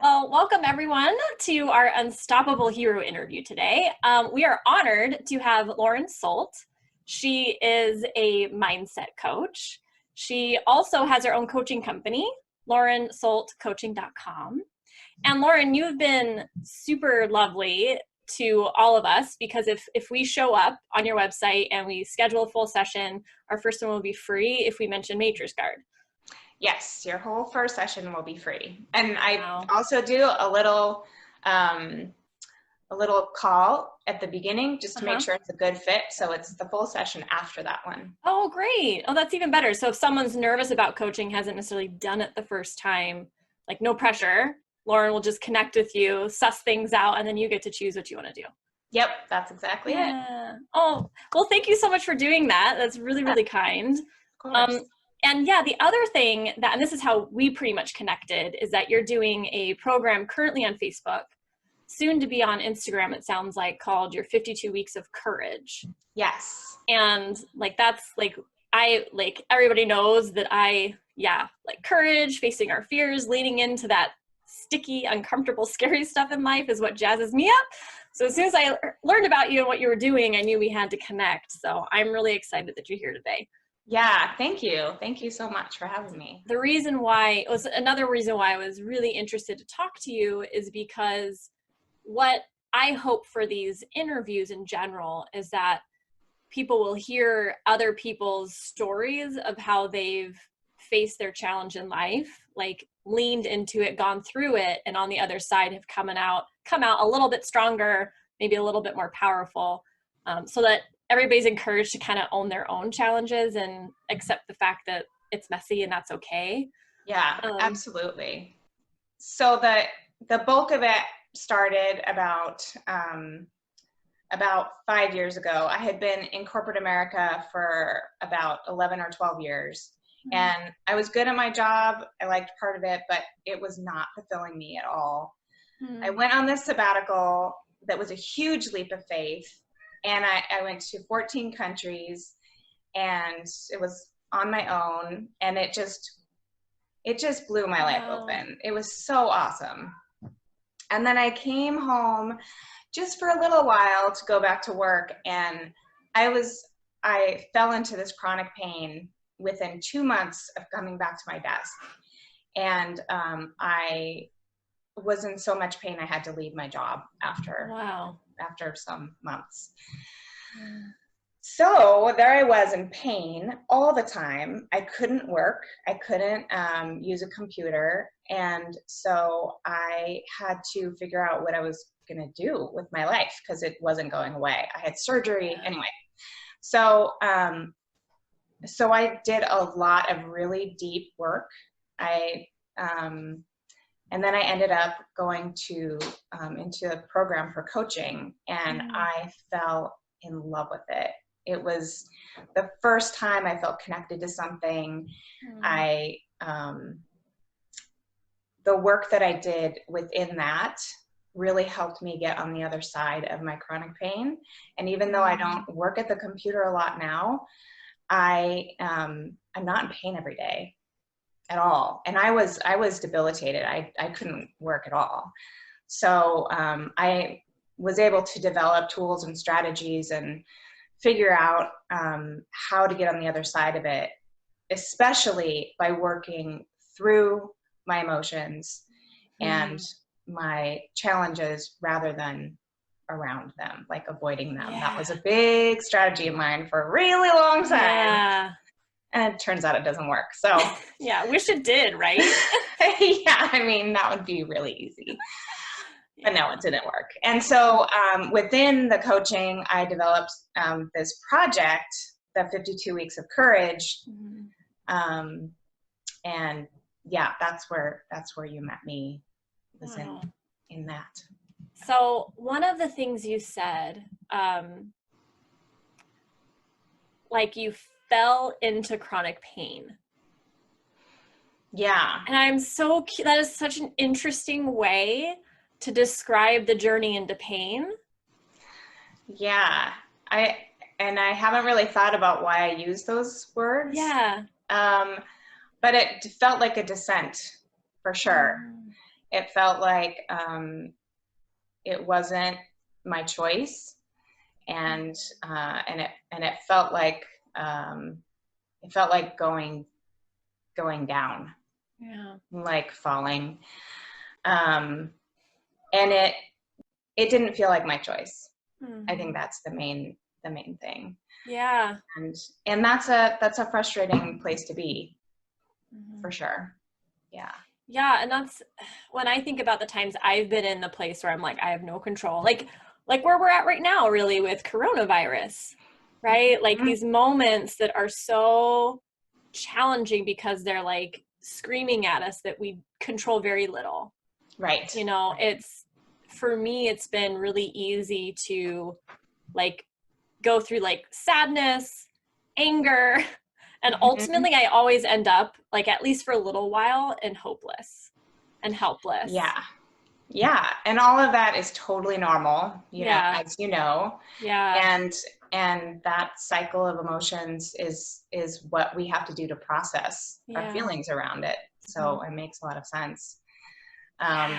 Well, welcome everyone to our Unstoppable Hero interview today. We are honored to have Lauren Sult. She is a mindset coach. She also has her own coaching company, laurensultcoaching.com. And Lauren, you've been super lovely to all of us because if we show up on your website and we schedule a full session, our first one will be free if we mention Matrix Guard. Yes, your whole first session will be free. And I Wow. also do a little call at the beginning just to make sure it's a good fit. So it's the full session after that one. Oh, great. Oh, that's even better. So if someone's nervous about coaching, hasn't necessarily done it the first time, like no pressure, Lauren will just connect with you, suss things out, and then you get to choose what you want to do. Yep, that's exactly it. Oh, well, thank you so much for doing that. That's really, really kind. Of course. And yeah, the other thing and this is how we pretty much connected, is that you're doing a program currently on Facebook, soon to be on Instagram, it sounds like, called your 52 Weeks of Courage. Yes. And that's everybody knows that like courage, facing our fears, leaning into that sticky, uncomfortable, scary stuff in life is what jazzes me up. So as soon as I learned about you and what you were doing, I knew we had to connect. So I'm really excited that you're here today. Yeah, thank you. Thank you so much for having me. Another reason why I was really interested to talk to you is because what I hope for these interviews in general is that people will hear other people's stories of how they've faced their challenge in life, like leaned into it, gone through it, and on the other side have come out a little bit stronger, maybe a little bit more powerful, so that everybody's encouraged to kind of own their own challenges and accept the fact that it's messy and that's okay. Yeah, absolutely. So the bulk of it started about 5 years ago. I had been in corporate America for about 11 or 12 years. Mm-hmm. And I was good at my job. I liked part of it, but it was not fulfilling me at all. Mm-hmm. I went on this sabbatical that was a huge leap of faith. And I went to 14 countries, and it was on my own, and it just blew my life open. It was so awesome. And then I came home just for a little while to go back to work, and I fell into this chronic pain within 2 months of coming back to my desk. And I was in so much pain I had to leave my job after some months. So there I was in pain all the time. I couldn't work. I couldn't use a computer. And so I had to figure out what I was going to do with my life because it wasn't going away. I had surgery anyway. So I did a lot of really deep work. And then I ended up going into a program for coaching, and I fell in love with it. It was the first time I felt connected to something. The work that I did within that really helped me get on the other side of my chronic pain. And even though I don't work at the computer a lot now, I'm not in pain every day at all. And I was debilitated. I couldn't work at all. So I was able to develop tools and strategies and figure out how to get on the other side of it, especially by working through my emotions and my challenges rather than around them, like avoiding them. That was a big strategy of mine for a really long time. Yeah. And it turns out it doesn't work. So yeah, wish it did, right? Yeah, I mean, that would be really easy. But no, it didn't work. And so within the coaching, I developed this project, the 52 Weeks of Courage. And yeah, that's where you met me, was in that. So one of the things you said, like you fell into chronic pain. Yeah. And that is such an interesting way to describe the journey into pain. Yeah. I haven't really thought about why I use those words. Yeah. But it felt like a descent for sure. It felt like it wasn't my choice, and it felt like going down, Yeah. like falling, and it didn't feel like my choice. I think that's the main thing. Yeah. And that's a frustrating place to be, for sure. Yeah. Yeah, and that's when I think about the times I've been in the place where I'm like, I have no control. Like where we're at right now, really, with coronavirus, right? Like these moments that are so challenging because they're like screaming at us that we control very little. Right. You know, for me, it's been really easy to like go through like sadness, anger, and ultimately I always end up, like, at least for a little while, in hopeless and helpless. Yeah. Yeah. And all of that is totally normal, you know, as you know. Yeah. And that cycle of emotions is what we have to do to process our feelings around it. So it makes a lot of sense. And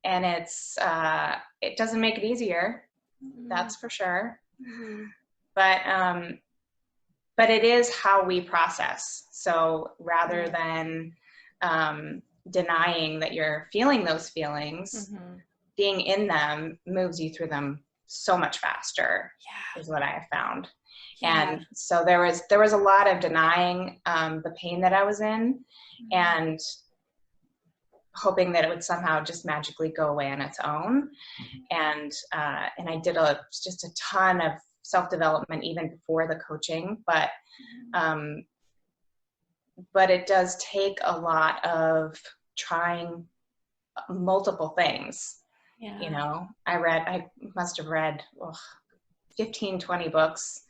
it doesn't make it easier. That's for sure. But it is how we process. So rather than denying that you're feeling those feelings, being in them moves you through them so much faster, is what I have found. And so there was a lot of denying the pain that I was in, and hoping that it would somehow just magically go away on its own. And I did just a ton of self-development even before the coaching, but it does take a lot of trying multiple things. You know, I must have read 15, 20 books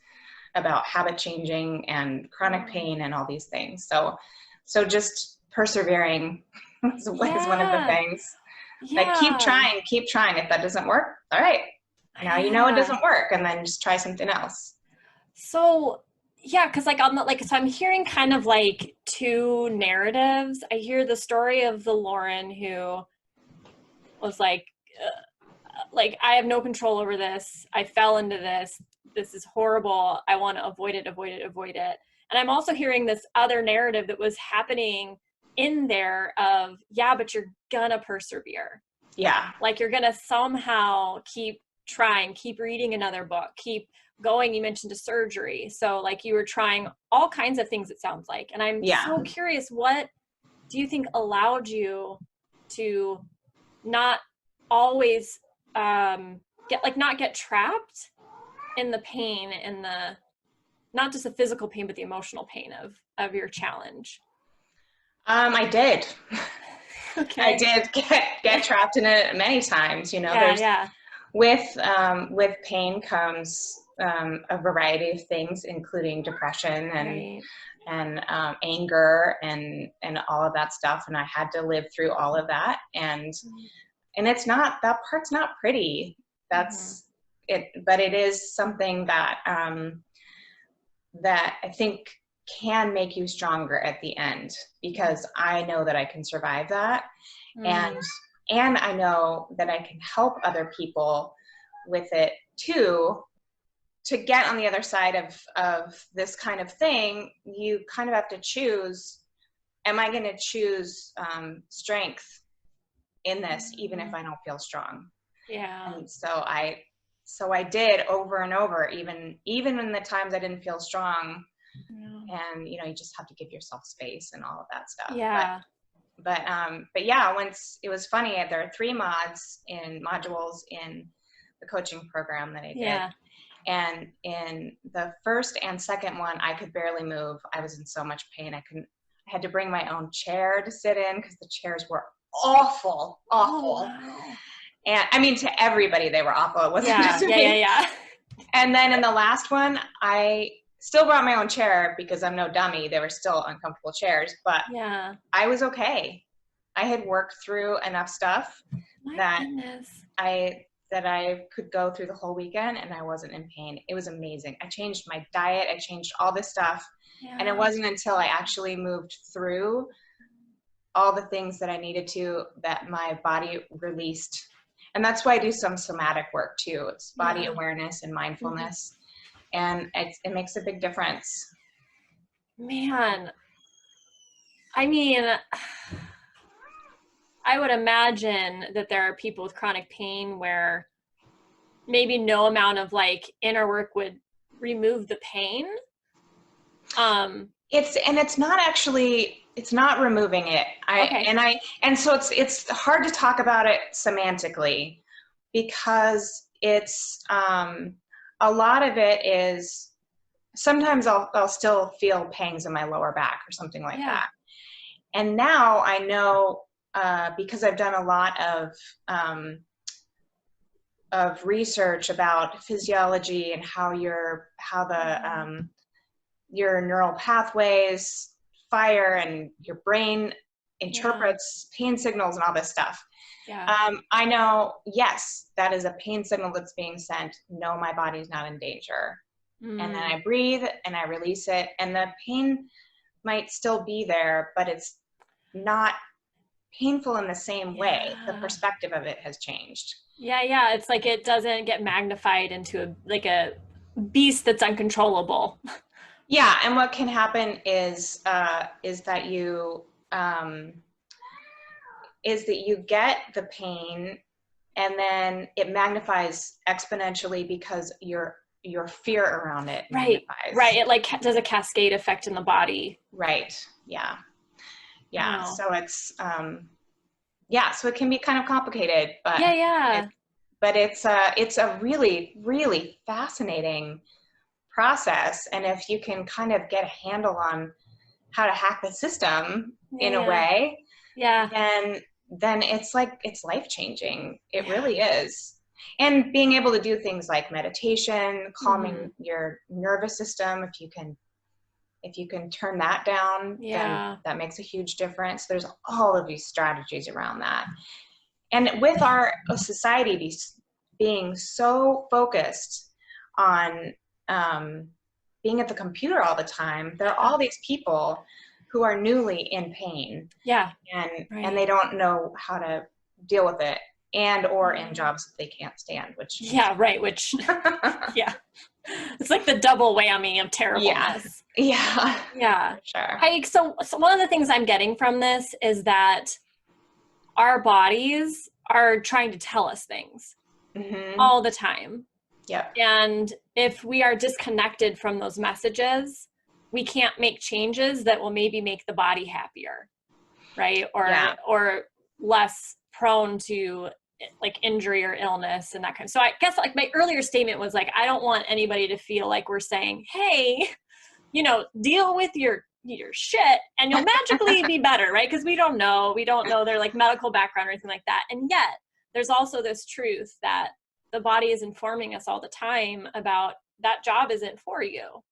about habit changing and chronic pain and all these things. So just persevering is one of the things. Like, keep trying. If that doesn't work, all right, now you know it doesn't work, and then just try something else. So because like so I'm hearing kind of like two narratives. I hear the story of the Lauren who was like I have no control over this. I fell into this. This is horrible. I want to avoid it. And I'm also hearing this other narrative that was happening in there of, but you're gonna persevere. Yeah. Like, you're gonna somehow keep trying, keep reading another book, keep going. You mentioned a surgery. So like you were trying all kinds of things, it sounds like. And I'm so curious, what do you think allowed you to not always not get trapped in the pain and not just the physical pain, but the emotional pain of your challenge? I did. Okay. I did get trapped in it many times. You know, with pain comes a variety of things, including depression and anger and all of that stuff. And I had to live through all of that. And that part's not pretty. That's it, but it is something that that I think can make you stronger at the end, because I know that I can survive that. And I know that I can help other people with it too. To get on the other side of this kind of thing, you kind of have to choose, am I going to choose strength in this, even if I don't feel strong? And so I did over and over, even in the times I didn't feel strong. And you just have to give yourself space and all of that stuff. But once, it was funny, there are 3 modules in the coaching program that I did. And in the first and second one, I could barely move. I was in so much pain. I had to bring my own chair to sit in, because the chairs were awful. Oh, wow. And I mean, to everybody, they were awful. It wasn't just me. And then in the last one, I still brought my own chair, because I'm no dummy. They were still uncomfortable chairs, but I was okay. I had worked through enough stuff that I could go through the whole weekend and I wasn't in pain. It was amazing. I changed my diet. I changed all this stuff. And it wasn't until I actually moved through all the things that I needed to, that my body released. And that's why I do some somatic work too. It's body awareness and mindfulness. And it makes a big difference. Man, I mean, I would imagine that there are people with chronic pain where maybe no amount of like inner work would remove the pain. It's not actually, it's not removing it. So it's hard to talk about it semantically, because it's a lot of it is, sometimes I'll still feel pangs in my lower back or something like that. And now I know, because I've done a lot of research about physiology and how your neural pathways fire and your brain interprets pain signals and all this stuff. I know, yes, that is a pain signal that's being sent. No, my body's not in danger. And then I breathe and I release it, and the pain might still be there, but it's not painful in the same way. The perspective of it has changed. It's like it doesn't get magnified into a beast that's uncontrollable. Yeah, and what can happen is that you get the pain, and then it magnifies exponentially because your fear around it magnifies. Right. It like does a cascade effect in the body. Right. Yeah. Wow. So it's so it can be kind of complicated, but it's a really, really fascinating process. And if you can kind of get a handle on how to hack the system in a way, then it's like, it's life-changing. It really is. And being able to do things like meditation, calming your nervous system, if you can turn that down, then that makes a huge difference. There's all of these strategies around that. And with our society being so focused on being at the computer all the time, there are all these people who are newly in pain. And they don't know how to deal with it, or in jobs that they can't stand, which it's like the double whammy of terribleness. Sure. So one of the things I'm getting from this is that our bodies are trying to tell us things all the time. And if we are disconnected from those messages, we can't make changes that will maybe make the body happier, right? Or less prone to like injury or illness and that kind of. So I guess like my earlier statement was like, I don't want anybody to feel like we're saying, hey, deal with your shit and you'll magically be better, right? Because we don't know their like medical background or anything like that. And yet there's also this truth that the body is informing us all the time about that job isn't for you,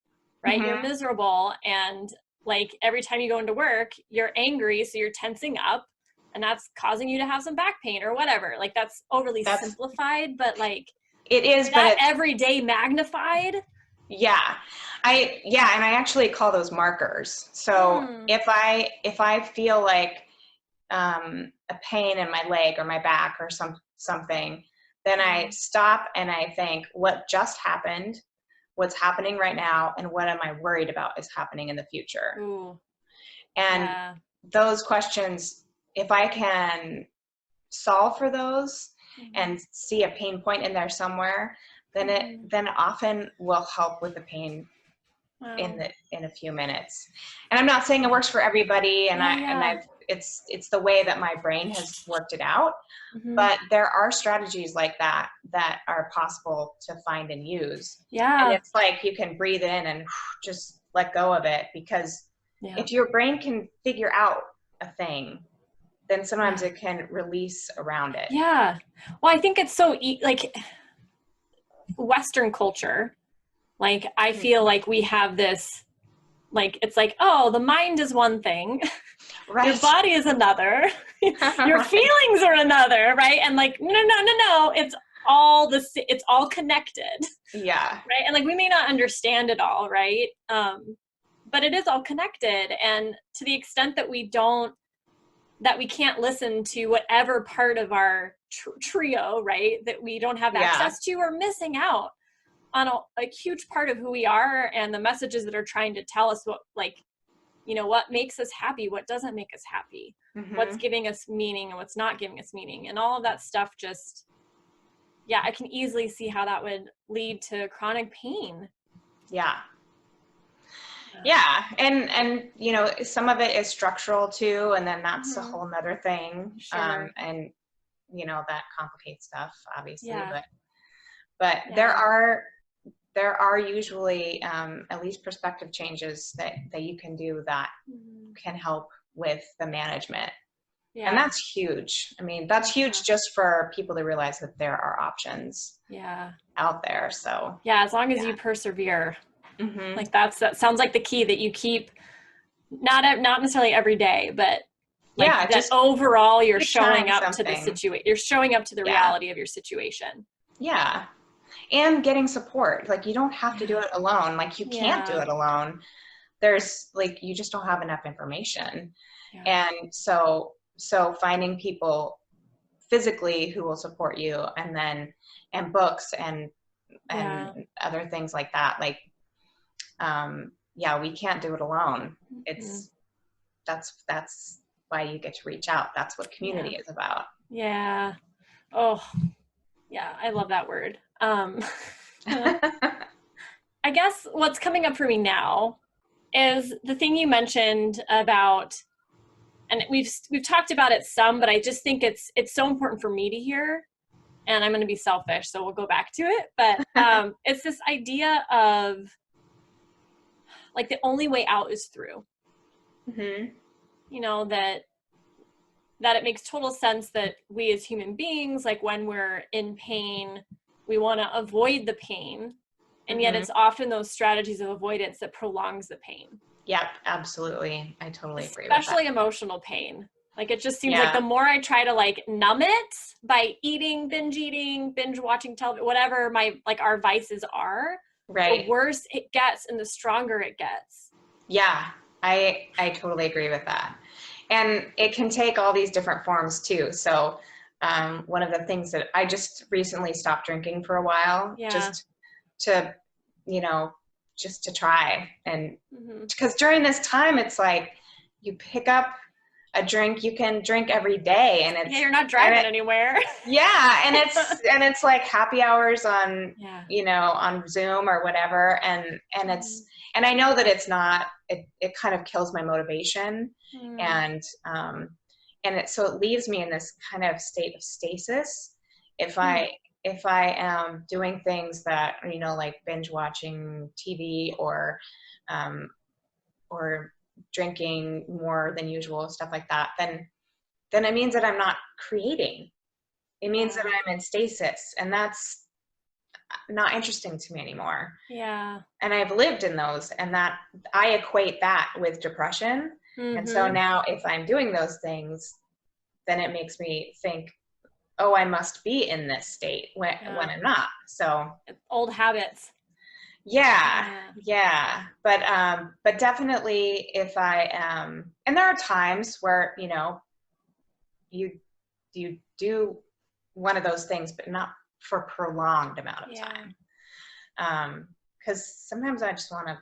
right? You're miserable, and like every time you go into work, you're angry, so you're tensing up, and that's causing you to have some back pain or whatever. Like that's overly simplified, but like it is, that every day magnified. And I actually call those markers. So if I feel like a pain in my leg or my back or something, then I stop and I think, what just happened, what's happening right now, and what am I worried about is happening in the future? And those questions, if I can solve for those and see a pain point in there somewhere, then it often will help with the pain in a few minutes. And I'm not saying it works for everybody, it's the way that my brain has worked it out. But there are strategies like that are possible to find and use. And it's like you can breathe in and just let go of it, because if your brain can figure out a thing, then sometimes it can release around it. Well, I think it's so like Western culture, like I feel like we have this, like it's like, oh, the mind is one thing, your body is another, your feelings are another, right? And like no, it's all connected, right? And like we may not understand it all, right? But it is all connected. And to the extent that we don't that we can't listen to whatever part of our trio, right, that we don't have access to, we're missing out on a huge part of who we are and the messages that are trying to tell us what, like, you know, what makes us happy, what doesn't make us happy, what's giving us meaning and what's not giving us meaning. And all of that stuff just, yeah, I can easily see how that would lead to chronic pain. Yeah. Yeah. And, you know, some of it is structural too. And then that's a whole nother thing. Sure. And, you know, that complicates stuff, obviously, Yeah. but there are usually at least perspective changes that you can do that can help with the management. And that's huge. I mean, that's huge just for people to realize that there are options out there. So yeah, as long as you persevere, like that sounds like the key, that you keep not necessarily every day, but like that overall you're showing up to the situation, you're showing up to the reality of your situation. Yeah. And getting support. Like, you don't have to do it alone. Like, you can't do it alone. There's like, you just don't have enough information. And so finding people physically who will support you, and books and other things like that. Like, we can't do it alone. That's why you get to reach out. That's what community is about. Yeah. Oh, yeah. I love that word. I guess what's coming up for me now is the thing you mentioned about, and we've talked about it some, but I just think it's so important for me to hear, and I'm going to be selfish, so we'll go back to it. But it's this idea of like the only way out is through. You know, that it makes total sense that we as human beings, like when we're in pain, we want to avoid the pain. And yet it's often those strategies of avoidance that prolongs the pain. Yep, absolutely. I totally agree with that. Especially emotional pain. Like, it just seems like the more I try to like numb it by eating, binge watching television, whatever our vices are, the worse it gets and the stronger it gets. Yeah, I totally agree with that. And it can take all these different forms too. So one of the things that I just recently stopped drinking for a while, just to, you know, just to try. And because during this time, it's like you pick up a drink, you can drink every day, and it's you're not driving anywhere. And it's like happy hours on you know, on Zoom or whatever, and it's, and I know that it's not, it kind of kills my motivation, and so it leaves me in this kind of state of stasis if I am doing things that, you know, like binge watching TV or drinking more than usual, stuff like that, then it means that I'm not creating. It means that I'm in stasis, and that's not interesting to me anymore. Yeah. And I've lived in those, and that I equate that with depression. And so now if I'm doing those things, then it makes me think, oh, I must be in this state when I'm not. So old habits. Yeah. But definitely if I am, and there are times where, you know, you do one of those things, but not for a prolonged amount of time. Because sometimes I just want to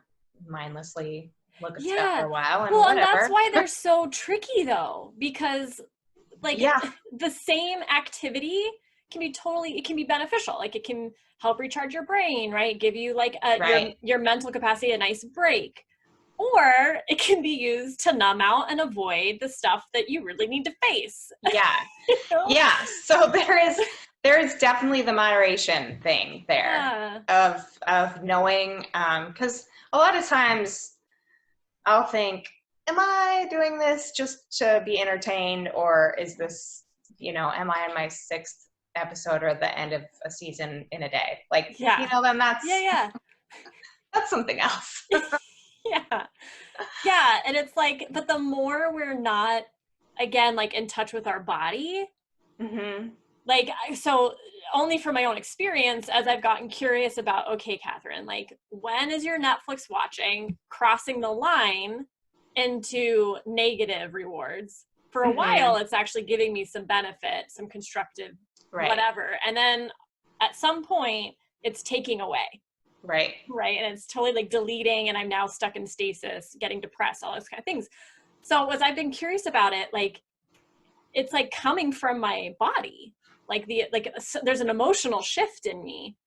mindlessly look at stuff for a while, and whatever. And that's why they're so tricky though, because like the same activity can be beneficial. Like, it can help recharge your brain, right? Give you like your mental capacity a nice break. Or it can be used to numb out and avoid the stuff that you really need to face. You know? Yeah. So there is definitely the moderation thing there of knowing, because a lot of times I'll think, am I doing this just to be entertained, or is this, you know, am I in my 6th episode or the end of a season in a day? Like, you know, then that's that's something else. And it's like, but the more we're not, again, like in touch with our body, like, so only from my own experience, as I've gotten curious about, okay, Catherine, like, when is your Netflix watching crossing the line into negative rewards? for a while, it's actually giving me some benefit, some constructive, whatever. And then at some point it's taking away. Right. And it's totally like deleting, and I'm now stuck in stasis, getting depressed, all those kind of things. So as I've been curious about it, like, it's like coming from my body, there's an emotional shift in me,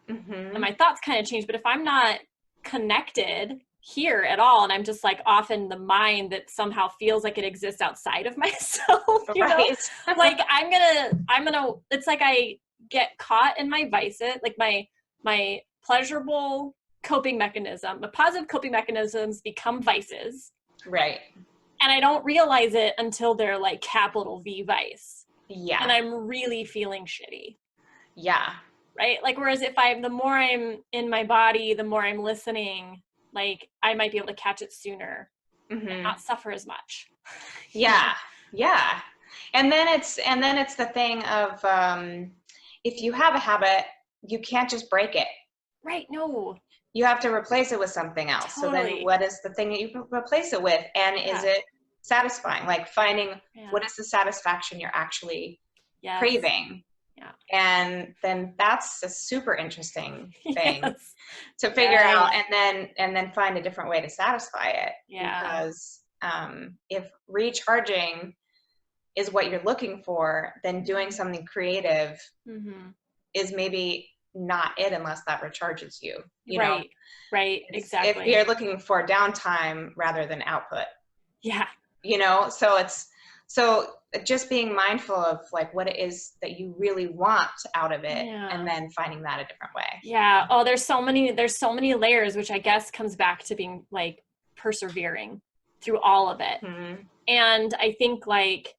and my thoughts kind of change. But if I'm not connected here at all, and I'm just like off in the mind that somehow feels like it exists outside of myself, you know, like I'm gonna, it's like I get caught in my vices, like my pleasurable coping mechanism, the positive coping mechanisms become vices. Right. And I don't realize it until they're like capital V vice. Yeah. And I'm really feeling shitty. Yeah. Right? Like, whereas the more I'm in my body, the more I'm listening, like, I might be able to catch it sooner and not suffer as much. Yeah. Yeah. And then it's the thing of, if you have a habit, you can't just break it. Right. No. You have to replace it with something else. Totally. So then what is the thing that you replace it with? And is it satisfying? Like, finding what is the satisfaction you're actually craving? Yeah. And then that's a super interesting thing to figure out, and then find a different way to satisfy it. Yeah. Because if recharging is what you're looking for, then doing something creative is maybe not it, unless that recharges you. You know? Right. Exactly. If you're looking for downtime rather than output. Yeah. You know, so just being mindful of like what it is that you really want out of it, and then finding that a different way. Yeah. Oh, there's so many layers, which I guess comes back to being like persevering through all of it. And I think like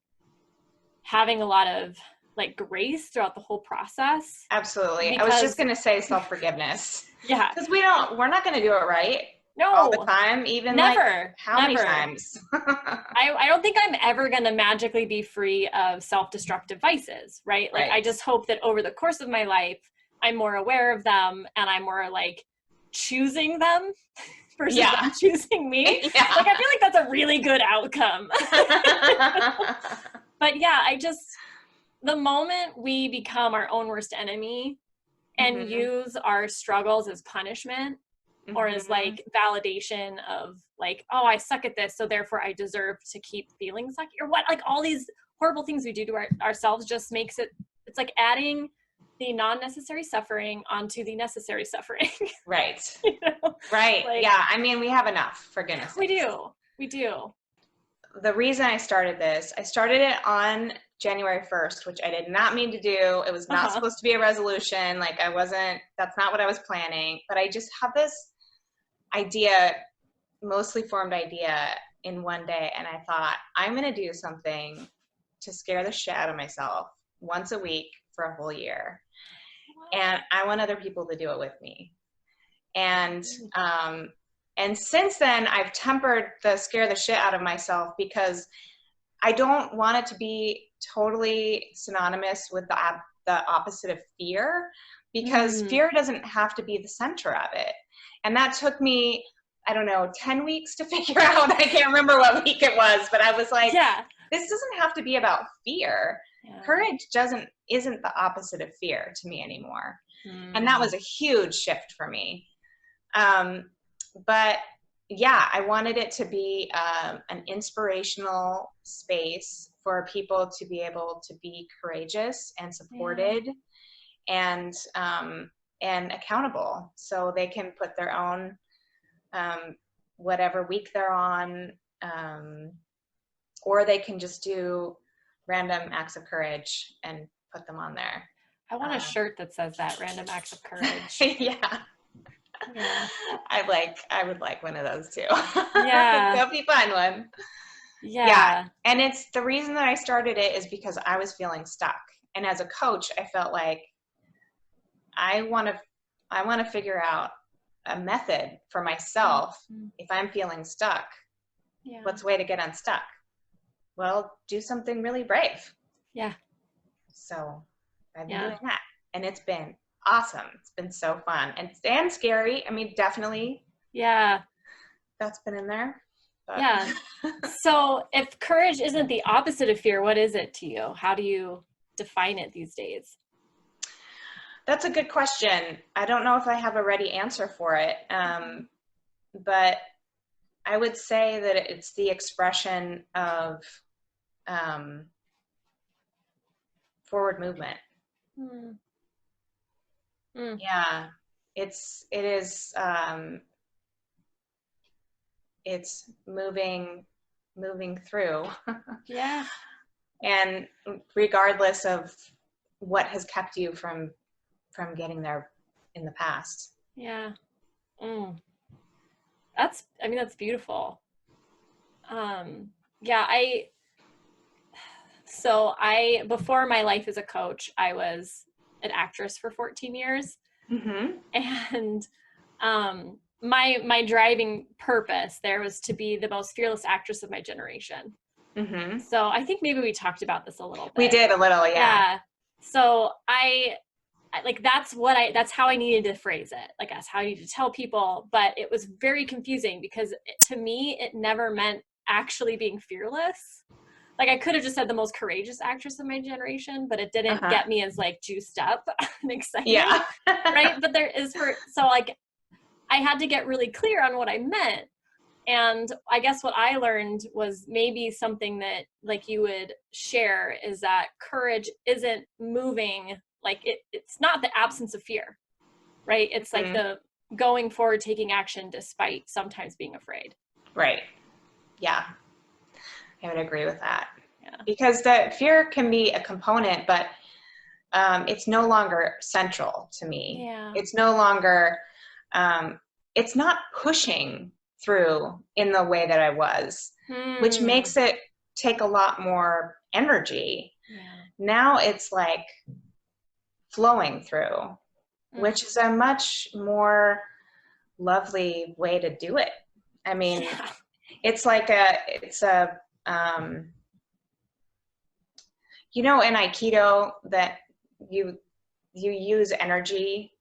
having a lot of like grace throughout the whole process. Absolutely. I was just going to say self-forgiveness. Yeah. Because we're not going to do it right. No. All the time. Even never. Like, how many times? I don't think I'm ever going to magically be free of self-destructive vices, right? Like, I just hope that over the course of my life, I'm more aware of them, and I'm more like choosing them versus them choosing me. Yeah. Like, I feel like that's a really good outcome. But yeah, the moment we become our own worst enemy and use our struggles as punishment or as like validation of like, oh, I suck at this, so therefore I deserve to keep feeling sucky, or what, like all these horrible things we do to ourselves just makes it's like adding the non-necessary suffering onto the necessary suffering. Right. You know? Right. Like, yeah. I mean, we have enough, for goodness sakes. We do. The reason I started it on January 1st, which I did not mean to do. It was not supposed to be a resolution. Like, that's not what I was planning, but I just had this idea, mostly formed idea in one day. And I thought, I'm going to do something to scare the shit out of myself once a week for a whole year. And I want other people to do it with me. And since then, I've tempered the scare the shit out of myself, because I don't want it to be totally synonymous with the opposite of fear, because fear doesn't have to be the center of it. And that took me, I don't know, 10 weeks to figure out. I can't remember what week it was, but I was like, this doesn't have to be about fear. Yeah. Courage isn't the opposite of fear to me anymore. And that was a huge shift for me. But yeah, I wanted it to be an inspirational space for people to be able to be courageous and supported and accountable, so they can put their own whatever week they're on, or they can just do random acts of courage and put them on there. I want a shirt that says that, random acts of courage. Yeah. I would like one of those too. Yeah. Hope you find one. Yeah. And it's the reason that I started it is because I was feeling stuck. And as a coach, I felt like I want to figure out a method for myself. If I'm feeling stuck, what's the way to get unstuck? Well, do something really brave. Yeah. So I've been doing that, and it's been awesome. It's been so fun and scary. I mean, definitely. Yeah. That's been in there, But. Yeah. So if courage isn't the opposite of fear, what is it to you? How do you define it these days? That's a good question. I don't know if I have a ready answer for it. But I would say that it's the expression of forward movement. Yeah, it is it's moving through. Yeah. And regardless of what has kept you from getting there in the past. Yeah. That's beautiful. Yeah, before my life as a coach, I was an actress for 14 years. And my driving purpose there was to be the most fearless actress of my generation. So I think maybe we talked about this a little bit. We did a little, yeah. Yeah. So I like, that's how I needed to phrase it. Like, that's how I needed to tell people, but it was very confusing because to me, it never meant actually being fearless. Like, I could have just said the most courageous actress of my generation, but it didn't get me as like juiced up and excited. Yeah. Right. But so like, I had to get really clear on what I meant. And I guess what I learned was maybe something that like you would share is that courage isn't moving, like it's not the absence of fear, right? It's like the going forward, taking action despite sometimes being afraid. Right. Yeah. I would agree with that. Yeah. Because the fear can be a component, but it's no longer central to me. Yeah. It's no longer, it's not pushing through in the way that I was, which makes it take a lot more energy. Yeah. Now it's like flowing through, which is a much more lovely way to do it. I mean, it's like you know, in Aikido that you use energy,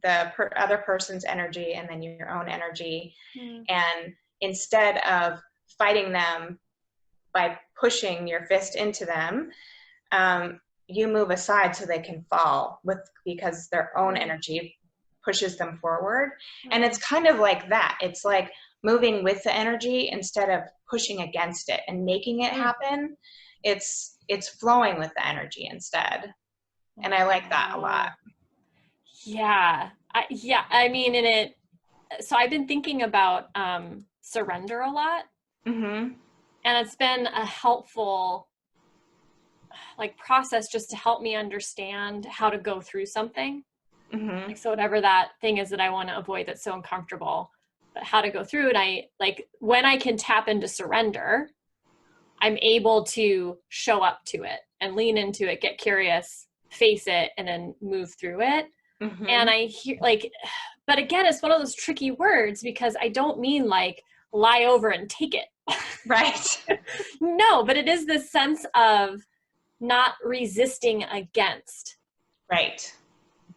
the other person's energy and then your own energy. And instead of fighting them by pushing your fist into them, you move aside so they can fall because their own energy pushes them forward. And it's kind of like that. It's like moving with the energy instead of pushing against it and making it happen. It's flowing with the energy instead. And I like that a lot. Yeah. I mean, so I've been thinking about surrender a lot. And it's been a helpful like process just to help me understand how to go through something. Like, so whatever that thing is that I want to avoid that's so uncomfortable, but how to go through it. I like when I can tap into surrender, I'm able to show up to it and lean into it, get curious, face it, and then move through it. And I hear like, but again, it's one of those tricky words because I don't mean like lie over and take it. Right. No, but it is this sense of not resisting against. Right.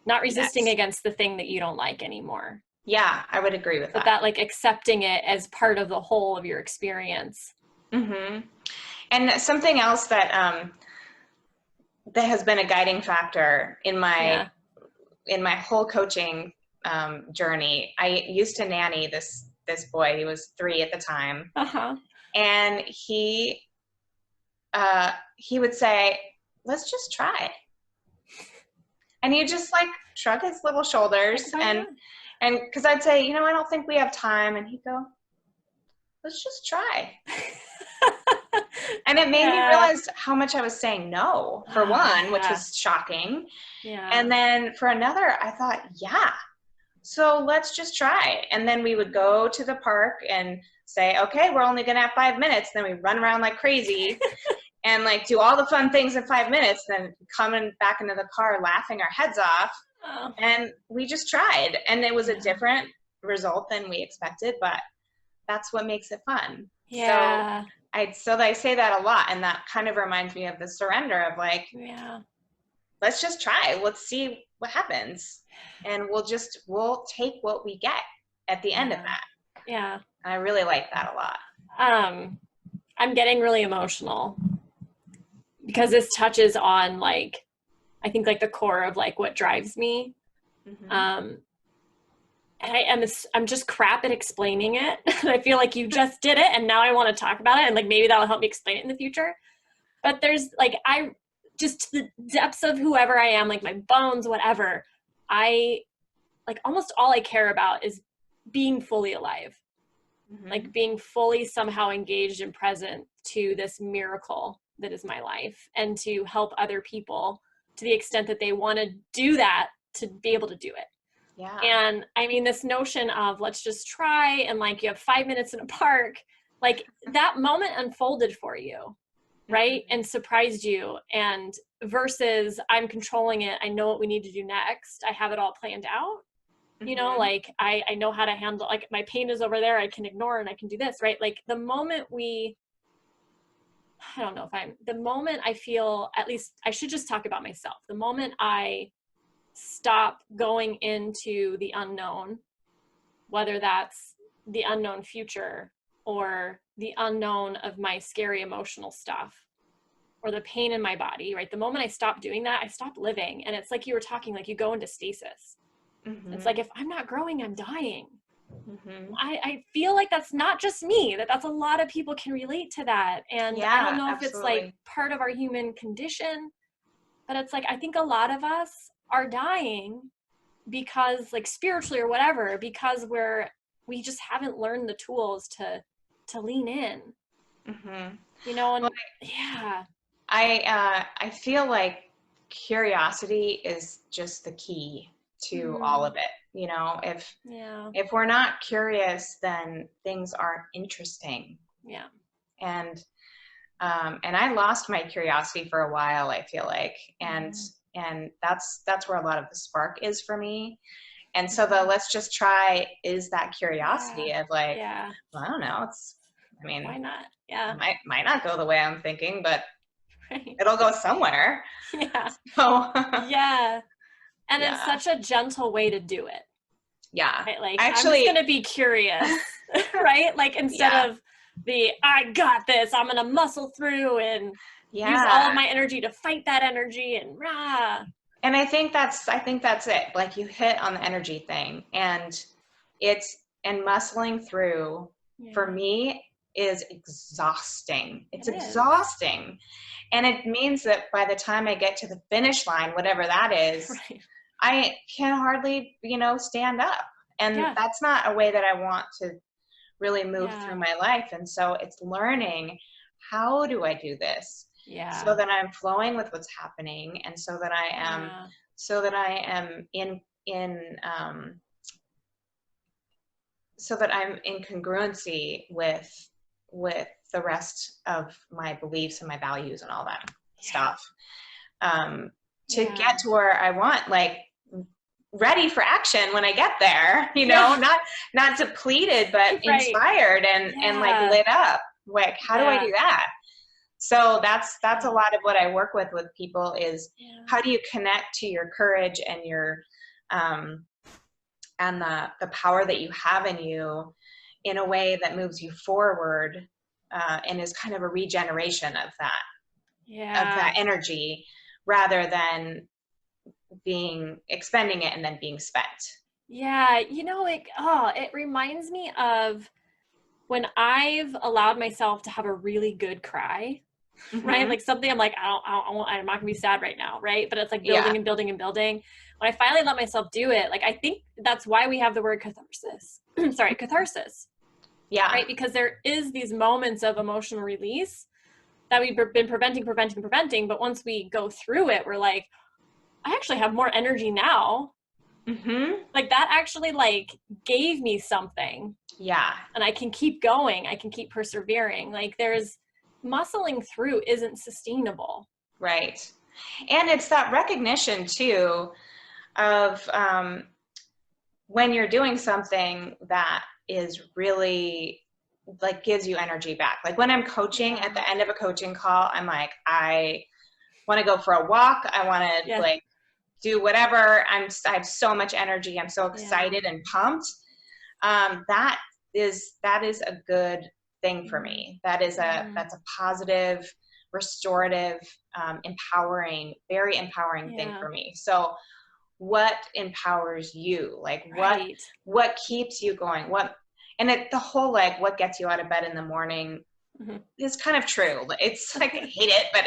Not resisting against the thing that you don't like anymore. Yeah, I would agree with that. But that like accepting it as part of the whole of your experience. And something else that that has been a guiding factor in my whole coaching journey. I used to nanny this boy. He was 3 at the time, and he would say, "Let's just try." And he'd just like shrug his little shoulders and because I'd say, you know, I don't think we have time, and he'd go, "Let's just try." And it made me realize how much I was saying no, for one, which was shocking. And then for another, I thought, so let's just try. And then we would go to the park and say, okay, we're only going to have 5 minutes. Then we run around like crazy and like do all the fun things in 5 minutes, then coming back into the car laughing our heads off. And we just tried. And it was a different result than we expected, but that's what makes it fun. So I say that a lot, and that kind of reminds me of the surrender of like, let's just try. Let's see what happens. And we'll take what we get at the end of that. Yeah. I really like that a lot. I'm getting really emotional because this touches on like, I think like the core of like what drives me. And I'm just crap at explaining it. I feel like you just did it and now I want to talk about it and like maybe that'll help me explain it in the future. But there's like, I just to the depths of whoever I am, like my bones, whatever, I like almost all I care about is being fully alive, like being fully somehow engaged and present to this miracle that is my life and to help other people to the extent that they want to do that, to be able to do it. Yeah. And I mean, this notion of let's just try and like you have 5 minutes in a park, like that moment unfolded for you, right? And surprised you, and versus I'm controlling it. I know what we need to do next. I have it all planned out. You know, like I know how to handle, like my pain is over there. I can ignore and I can do this, right? Like the moment the moment I feel, at least I should just talk about myself. The moment I stop going into the unknown, whether that's the unknown future or the unknown of my scary emotional stuff or the pain in my body, right? The moment I stop doing that, I stop living. And it's like you were talking, like you go into stasis. It's like, if I'm not growing, I'm dying. I feel like that's not just me, that's a lot of people can relate to that. And Yeah, I don't know if absolutely. it's like part of our human condition, but it's like, I think a lot of us are dying because like spiritually or whatever, because we just haven't learned the tools to lean in, you know? And well, yeah. I feel like curiosity is just the key to all of it. You know, if we're not curious, then things aren't interesting. Yeah. And I lost my curiosity for a while, I feel like, and that's where a lot of the spark is for me. And so the let's just try is that curiosity of like, well, I don't know, I mean, why not? Yeah. Might not go the way I'm thinking, but Right. it'll go somewhere. Yeah. So yeah. And it's such a gentle way to do it. Yeah. Right? Like, Actually, I'm just going to be curious, right? Like instead of I got this, I'm going to muscle through and use all of my energy to fight that energy and rah. And I think that's it. Like you hit on the energy thing, and muscling through for me is exhausting. It's exhausting. And it means that by the time I get to the finish line, whatever that is, I can hardly, stand up. And that's not a way that I want to really move through my life. And so it's learning, how do I do this? So that I'm flowing with what's happening, and so that I am so that I'm in congruency with the rest of my beliefs and my values and all that stuff, to get to where I want, like ready for action when I get there, not depleted, but inspired and like lit up. Like, how do I do that? So that's a lot of what I work with people is how do you connect to your courage and your and the power that you have in you in a way that moves you forward, and is kind of a regeneration of that energy, rather than expending it and then being spent. Yeah, it reminds me of when I've allowed myself to have a really good cry, right? Like something I'm like, I'm not gonna be sad right now, right? But it's like building and building and building. When I finally let myself do it, like I think that's why we have the word catharsis. Sorry, catharsis. Yeah. Right? Because there is these moments of emotional release that we've been preventing. But once we go through it, we're like, I actually have more energy now. Like that actually like gave me something. Yeah. And I can keep going. I can keep persevering. Like there's muscling through isn't sustainable. Right. And it's that recognition too of when you're doing something that is really like gives you energy back. Like when I'm coaching, at the end of a coaching call, I'm like, I want to go for a walk. I want to like do whatever. I have so much energy. I'm so excited and pumped. That is a good thing for me. That's a positive, restorative, empowering, very empowering thing for me. So what empowers you? Like what keeps you going? The whole, like, what gets you out of bed in the morning is kind of true. It's like, I hate it, but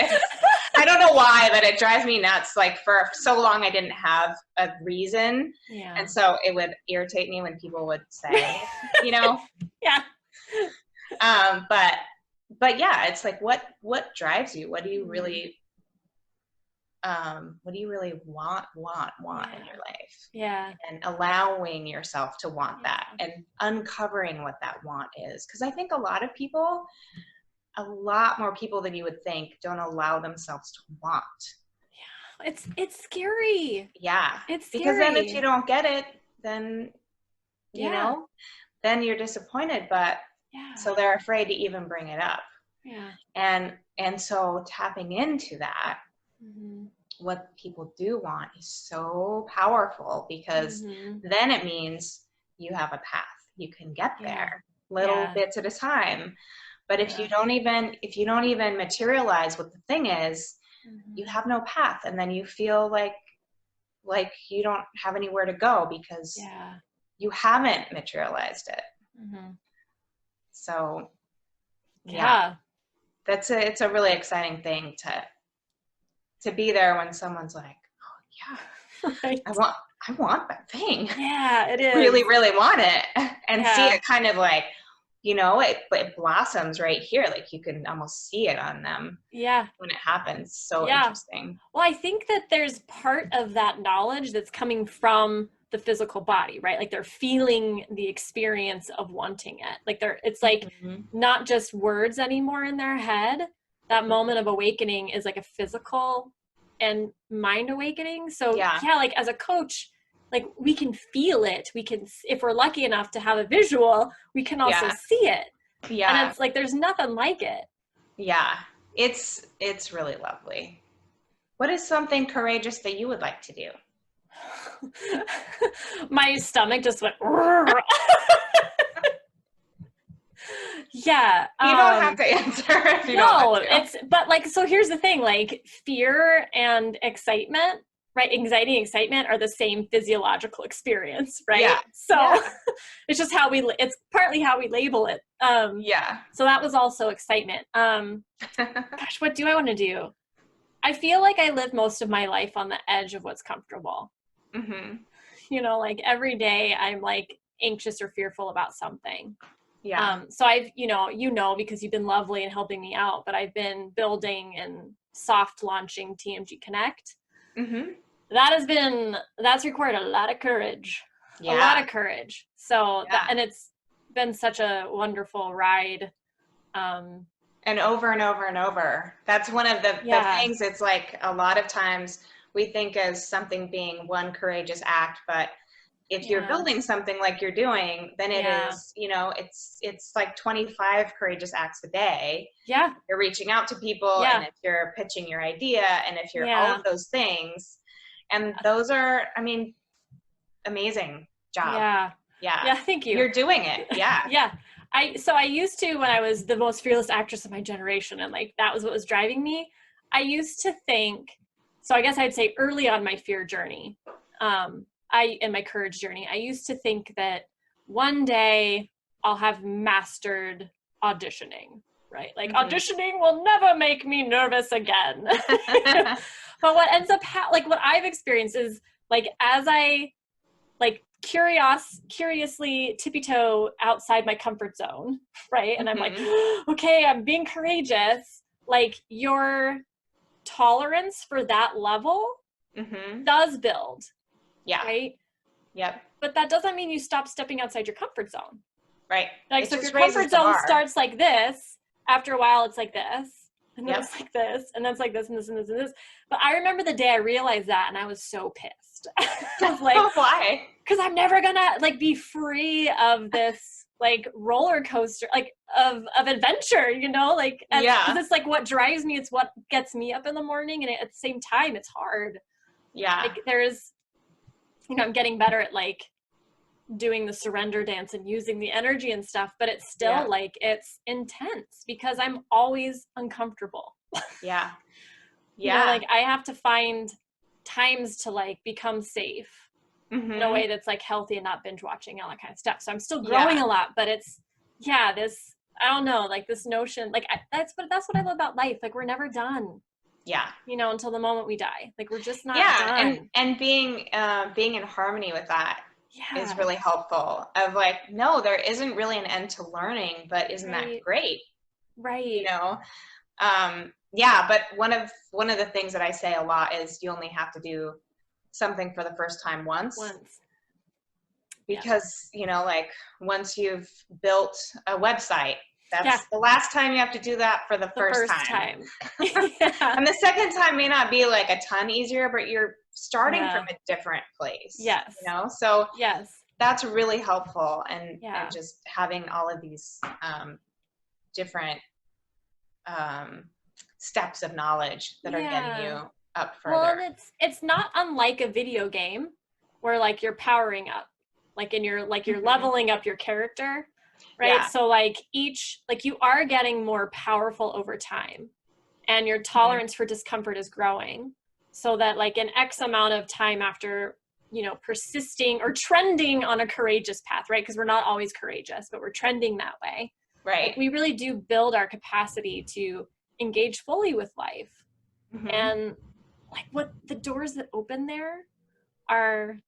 I don't know why, but it drives me nuts. Like, for so long I didn't have a reason. Yeah. And so it would irritate me when people would say, you know, yeah. But yeah, it's like, what drives you? What do you really, want in your life? Yeah. And allowing yourself to want that and uncovering what that want is. Because I think a lot more people than you would think don't allow themselves to want. Yeah. It's scary. Yeah. It's scary. Because then if you don't get it, then, you know, then you're disappointed. But so they're afraid to even bring it up. Yeah. And so tapping into that, what people do want is so powerful, because then it means you have a path. You can get there little bits at a time. But if you don't even materialize what the thing is, you have no path, and then you feel like you don't have anywhere to go because you haven't materialized it. So it's a really exciting thing to be there when someone's like, oh yeah, I want that thing. Yeah, it is. Really, really want it. And see it kind of like, you know, it blossoms right here. Like, you can almost see it on them. Yeah. When it happens. So interesting. Well, I think that there's part of that knowledge that's coming from the physical body, right? Like, they're feeling the experience of wanting it. Like, it's like not just words anymore in their head. That moment of awakening is like a physical and mind awakening. So like, as a coach, like, we can feel it. We can, if we're lucky enough to have a visual, we can also see it. Yeah. And it's like, there's nothing like it. Yeah. It's really lovely. What is something courageous that you would like to do? My stomach just went. Yeah. You don't have to answer if you don't want to. But like, so here's the thing, like, fear and excitement, right? Anxiety and excitement are the same physiological experience, right? Yeah. So it's just it's partly how we label it. So that was also excitement. Gosh, what do I want to do? I feel like I live most of my life on the edge of what's comfortable. You know, like, every day I'm like anxious or fearful about something. Yeah. So I've, you know, because you've been lovely and helping me out, but I've been building and soft launching TMG Connect. That's required a lot of courage. A lot of courage. So and it's been such a wonderful ride. And over and over and over. That's one of the things. It's like, a lot of times we think as something being one courageous act, but if you're building something like you're doing, then it is, you know, it's like 25 courageous acts a day. Yeah. You're reaching out to people, and if you're pitching your idea, and if you're all of those things, and those are, I mean, amazing job. Yeah. Thank you. You're doing it. Yeah. I used to, when I was the most fearless actress of my generation, and like, that was what was driving me. I used to think, so I guess I'd say early on my fear journey, in my courage journey, I used to think that one day I'll have mastered auditioning, right? Like, auditioning will never make me nervous again. But what ends up, like, what I've experienced is, like, as I, like, curiously tippy-toe outside my comfort zone, right? And I'm like, okay, I'm being courageous. Like, your tolerance for that level does build. Yeah. Right? Yep. But that doesn't mean you stop stepping outside your comfort zone. Right. Like, so if your comfort zone starts like this, after a while it's like this, and then it's like this, and then it's like this, and this, and this, and this. But I remember the day I realized that, and I was so pissed. I was like, why? Because I'm never gonna, like, be free of this, like, roller coaster, like, of adventure, you know? Like, because it's like what drives me, it's what gets me up in the morning, and at the same time, it's hard. Yeah. Like, there's, you know, I'm getting better at, like, doing the surrender dance and using the energy and stuff, but it's still like, it's intense because I'm always uncomfortable. Yeah. You know, like I have to find times to like become safe in a way that's like healthy and not binge watching, all that kind of stuff. So I'm still growing a lot, but it's, this, I don't know, like this notion, like that's what I love about life. Like we're never done. Yeah. You know, until the moment we die. Like we're just not done. And being in harmony with that is really helpful. Of like, no, there isn't really an end to learning, but isn't that great? Right. You know? But one of the things that I say a lot is you only have to do something for the first time once. Because, you know, like once you've built a website, that's the last time you have to do that for the first time. And the second time may not be like a ton easier, but you're starting from a different place. Yes. You know, so that's really helpful. And just having all of these different steps of knowledge that are getting you up further. Well, and it's not unlike a video game where like you're powering up, like you're leveling up your character. Right. So like you are getting more powerful over time and your tolerance for discomfort is growing so that like an X amount of time after, you know, persisting or trending on a courageous path, right? Because we're not always courageous, but we're trending that way. Right. Like we really do build our capacity to engage fully with life. And like what the doors that open there are,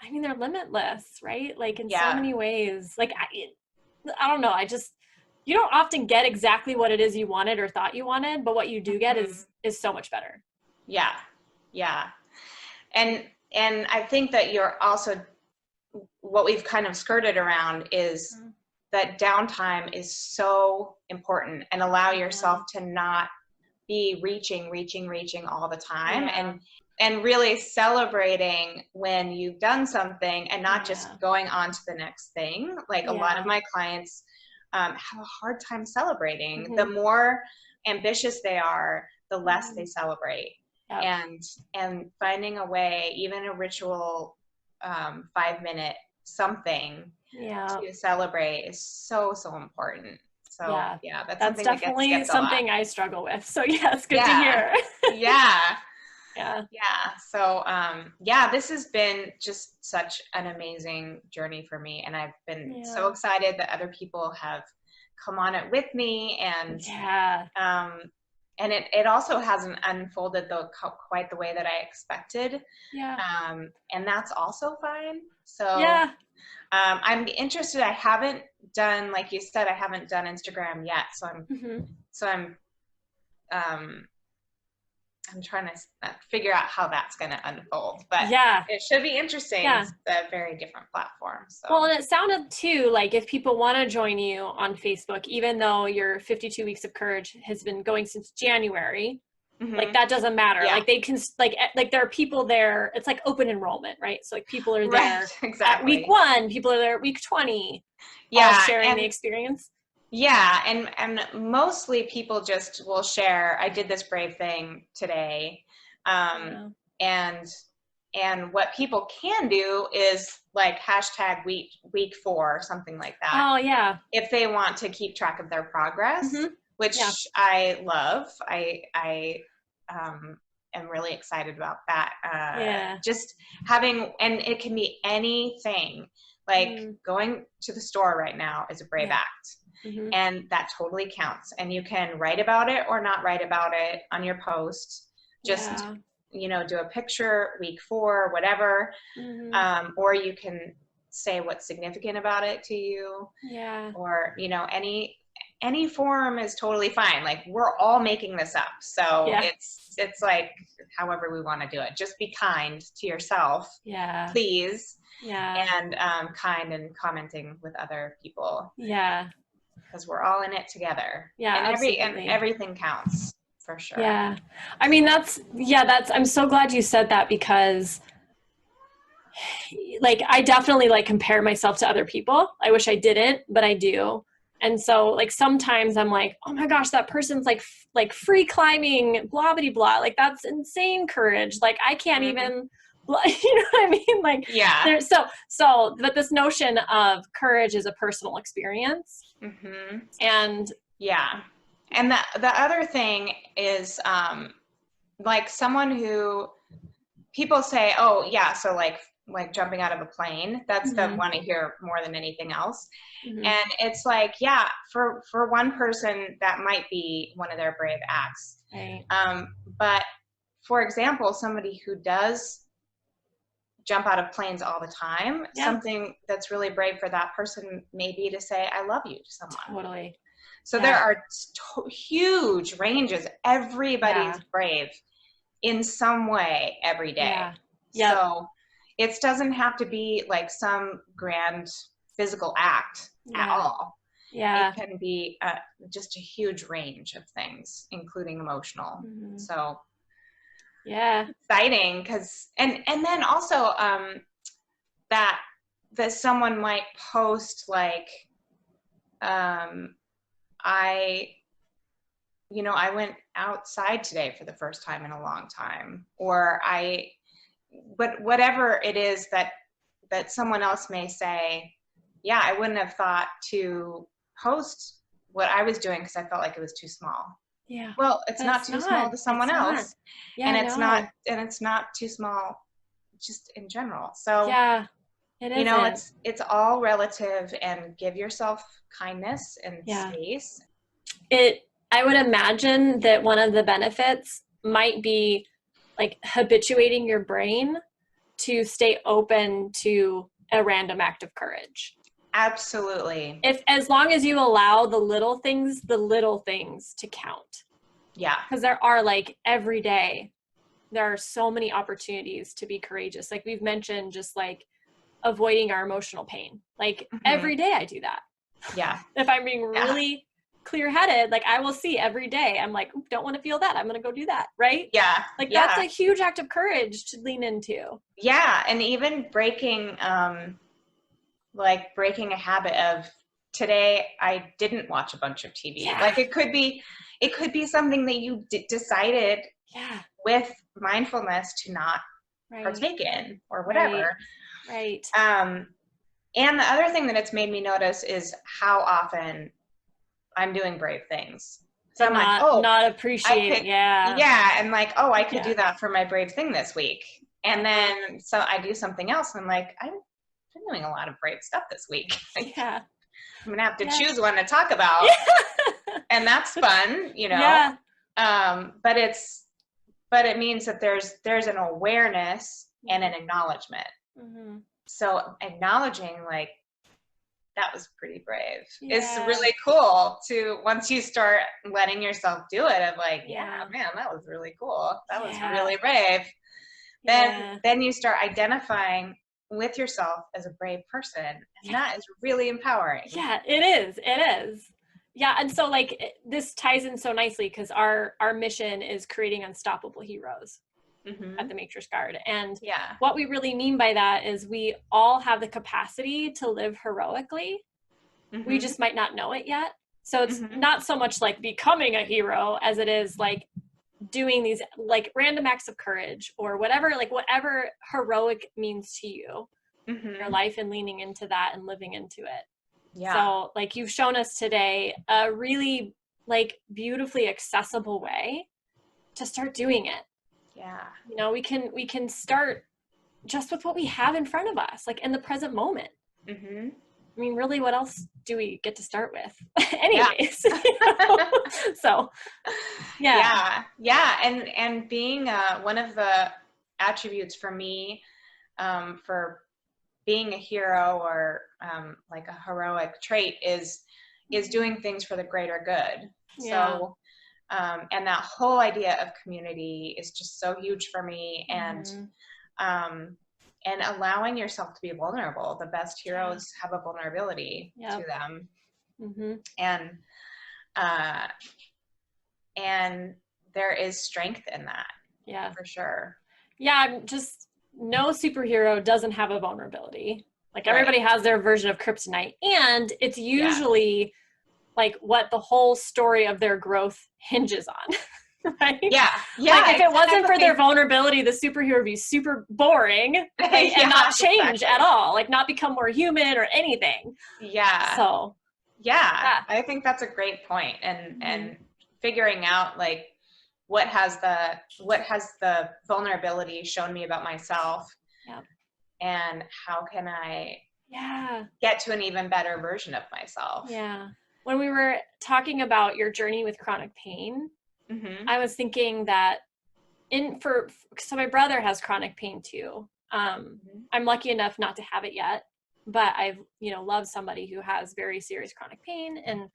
I mean, they're limitless, right? Like in so many ways. Like I don't know. You don't often get exactly what it is you wanted or thought you wanted, but what you do get is so much better. Yeah. Yeah. And I think that you're also, what we've kind of skirted around is that downtime is so important, and allow yourself to not be reaching all the time, and really celebrating when you've done something and not just going on to the next thing. Like a lot of my clients have a hard time celebrating. The more ambitious they are, the less they celebrate. And finding a way, even a ritual 5-minute something to celebrate is so important. So that's definitely something I struggle with. So it's good to hear. So this has been just such an amazing journey for me, and I've been so excited that other people have come on it with me, and and it also hasn't unfolded though quite the way that I expected. And that's also fine. So I'm interested. I haven't done, like you said, I haven't done Instagram yet. So I'm trying to figure out how that's going to unfold, but it should be interesting. It's a very different platform. So. Well, and it sounded too like if people want to join you on Facebook, even though your 52 Weeks of Courage has been going since January, like that doesn't matter. Like they can, like there are people there. It's like open enrollment, right? So like people are there at week 1, people are there at week 20, all sharing the experience. Yeah, and mostly people just will share, I did this brave thing today. And what people can do is like hashtag week 4 or something like that. Oh yeah. If they want to keep track of their progress, which I love. I am really excited about that. Just having, and it can be anything, like going to the store right now is a brave act. And that totally counts. And you can write about it or not write about it on your post. Just, you know, do a picture, week 4, whatever. Or you can say what's significant about it to you. Or, you know, any form is totally fine. Like we're all making this up. So it's like however we want to do it. Just be kind to yourself. Please. And kind and commenting with other people. Because we're all in it together. And everything counts for sure. I mean, I'm so glad you said that, because like, I definitely like compare myself to other people. I wish I didn't, but I do. And so like, sometimes I'm like, oh my gosh, that person's like free climbing, blah, blah, blah. Like that's insane courage. Like I can't even You know what I mean? Like, Yeah. there's but this notion of courage is a personal experience. Mm-hmm. And yeah. And the other thing is, like someone who people say, oh yeah, so like jumping out of a plane, that's the one I hear more than anything else. And it's like, yeah, for one person that might be one of their brave acts. Right. But for example, somebody who does jump out of planes all the time, something that's really brave for that person may be to say, I love you to someone. Totally. So there are huge ranges. Everybody's brave in some way every day. Yeah. So it doesn't have to be like some grand physical act at all. Yeah. It can be just a huge range of things, including emotional. So exciting, because and then also that someone might post like I went outside today for the first time in a long time, or but whatever it is that someone else may say, yeah, I wouldn't have thought to post what I was doing because I felt like it was too small. Yeah. Well, it's not too small to someone else. Yeah, and it's not too small just in general. So yeah, it isn't. it's all relative, and give yourself kindness and space. I would imagine that one of the benefits might be like habituating your brain to stay open to a random act of courage. Absolutely. As long as you allow the little things to count. Yeah. Because there are like every day, there are so many opportunities to be courageous. Like we've mentioned, just like avoiding our emotional pain. Like every day I do that. Yeah. If I'm being really clear-headed, like I will see every day, I'm like, don't want to feel that, I'm gonna go do that, right? Yeah. Like that's a huge act of courage to lean into. Yeah. And even breaking a habit of, today I didn't watch a bunch of TV. Like it could be something that you decided with mindfulness to not partake in, or whatever. Right. And the other thing that it's made me notice is how often I'm doing brave things. So I'm like, oh, not appreciating. And like, oh, I could do that for my brave thing this week. And then so I do something else, and I'm like, I've been doing a lot of brave stuff this week. Yeah. I'm gonna have to choose one to talk about. And that's fun, Yeah. But it means that there's an awareness and an acknowledgement. So acknowledging, like, that was pretty brave. It's really cool to, once you start letting yourself do it, of like, man, that was really cool. That was really brave. Then you start identifying with yourself as a brave person. And that is really empowering. Yeah, it is. It is. Yeah. And so like this ties in so nicely, because our mission is creating unstoppable heroes at the Matrix Guard. And what we really mean by that is we all have the capacity to live heroically. We just might not know it yet. So it's not so much like becoming a hero as it is like doing these like random acts of courage, or whatever heroic means to you in your life, and leaning into that and living into it. So like you've shown us today a really like beautifully accessible way to start doing it. We can start just with what we have in front of us, like in the present moment. I mean, really, what else do we get to start with? Anyways. So, And being one of the attributes for me for being a hero, or like a heroic trait, is doing things for the greater good. So, and that whole idea of community is just so huge for me. And allowing yourself to be vulnerable. The best heroes have a vulnerability to them. And there is strength in that. For sure. No superhero doesn't have a vulnerability. Like everybody has their version of kryptonite, and it's usually like what the whole story of their growth hinges on. right? Yeah. Like if it wasn't for their vulnerability, the superhero would be super boring, right? And not change at all, like not become more human or anything. Yeah. So yeah. I think that's a great point. And figuring out like what has the vulnerability shown me about myself, and how can I get to an even better version of myself. Yeah. When we were talking about your journey with chronic pain, I was thinking that so my brother has chronic pain too. I'm lucky enough not to have it yet, but I've, loved somebody who has very serious chronic pain, and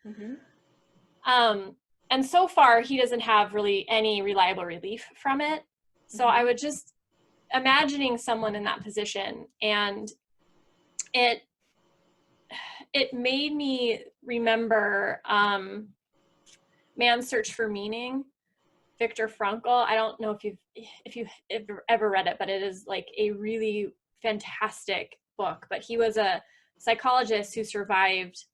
so far he doesn't have really any reliable relief from it. So I would just imagining someone in that position, and it made me remember Man's Search for Meaning, Viktor Frankl. I don't know if you've ever read it, but it is like a really fantastic book. But he was a psychologist who survived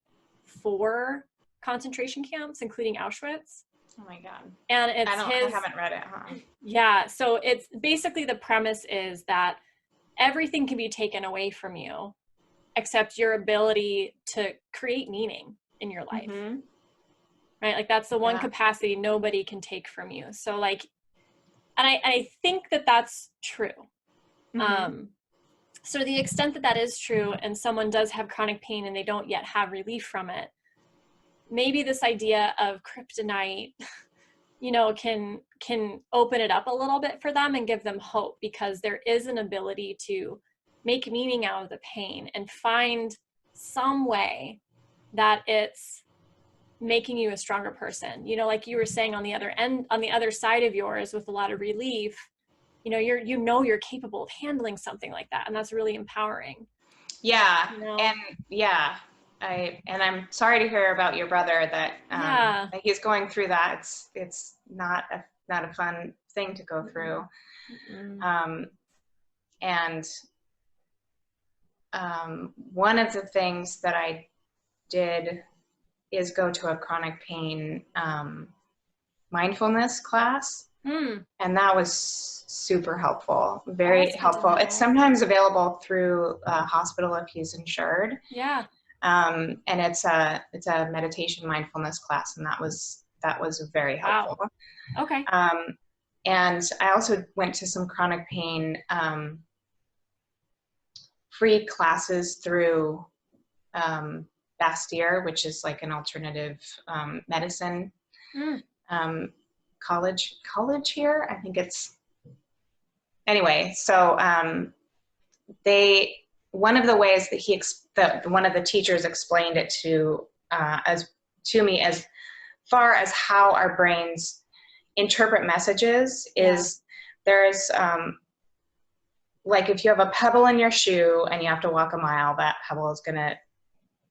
4 concentration camps, including Auschwitz. Oh my God. And I haven't read it, huh? Yeah. So it's basically, the premise is that everything can be taken away from you except your ability to create meaning in your life. Right? Like that's the one capacity nobody can take from you. So like, and I think that that's true. So to the extent that that is true, and someone does have chronic pain and they don't yet have relief from it, maybe this idea of kryptonite, can open it up a little bit for them and give them hope, because there is an ability to make meaning out of the pain and find some way that it's making you a stronger person. Like you were saying, on the other side of yours with a lot of relief, you're capable of handling something like that. And that's really empowering. Yeah. And I'm sorry to hear about your brother that he's going through that. It's not a fun thing to go through. One of the things that I did is go to a chronic pain mindfulness class. And that was super helpful, very helpful. It's sometimes available through a hospital if he's insured. Yeah. And it's a meditation mindfulness class, and that was very helpful. Wow. Okay. And I also went to some chronic pain free classes through Bastyr, which is like an alternative medicine college here. I think it's, anyway. So one of the ways that one of the teachers explained it to me as far as how our brains interpret messages is there's like if you have a pebble in your shoe and you have to walk a mile, that pebble is going to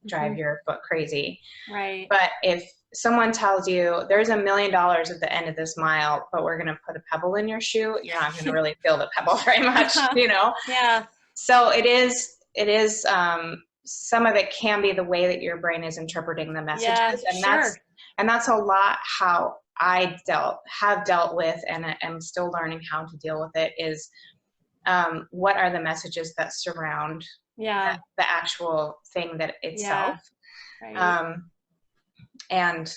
drive your foot crazy. Right. But if someone tells you there's $1 million at the end of this mile, but we're going to put a pebble in your shoe, you're not going to really feel the pebble very much, Yeah. So it is some of it can be the way that your brain is interpreting the messages. And that's a lot how I have dealt with, and am still learning how to deal with it, is what are the messages that surround the actual thing that itself. Right. And